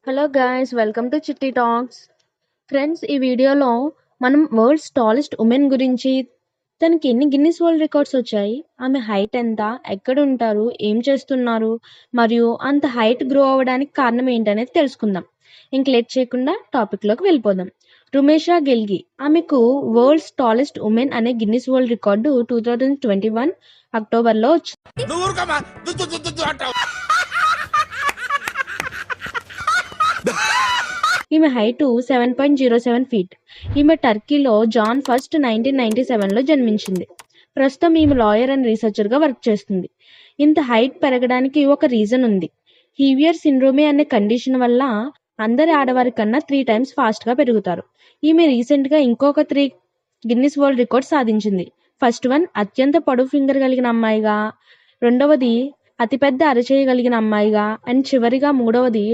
Hello guys, welcome to చిట్టి talks. Friends, ఈ వీడియోలో మనం వరల్డ్స్ టాలెస్ట్ ఉమెన్ గురించి, తనకి ఎన్ని గిన్నిస్ వరల్డ్ రికార్డ్స్ వచ్చాయి, ఆమె హైట్ ఎంత, ఎక్కడ ఉంటారు, ఏం చేస్తున్నారు, మరియు అంత హైట్ గ్రో అవ్వడానికి కారణం ఏంటనేది తెలుసుకుందాం. ఇంక లేట్ చేయకుండా టాపిక్లోకి వెళ్ళిపోదాం. రుమేషా గిల్గి, ఆమెకు వరల్డ్స్ టాలెస్ట్ ఉమెన్ అనే గిన్నిస్ వరల్డ్ రికార్డు 2021 అక్టోబర్లో వచ్చింది. ఈమె హైటు 7.07 ఫీట్. ఈమె టర్కీలో జాన్ 1 1997లో జన్మించింది. ప్రస్తుతం ఈమె లాయర్ అండ్ రీసెర్చర్గా వర్క్ చేస్తుంది. ఇంత హైట్ పెరగడానికి ఒక రీజన్ ఉంది. హీవియర్ సిండ్రోమే అనే కండిషన్ వల్ల అందరి ఆడవారి కన్నా 3 times ఫాస్ట్గా పెరుగుతారు. ఈమె రీసెంట్గా ఇంకొక 3 గిన్నిస్ వరల్డ్ రికార్డ్ సాధించింది. ఫస్ట్ వన్ అత్యంత పొడవు ఫింగర్ కలిగిన అమ్మాయిగా, రెండవది అతిపెద్ద అరచేయి కలిగిన అమ్మాయిగా, అండ్ చివరిగా మూడవది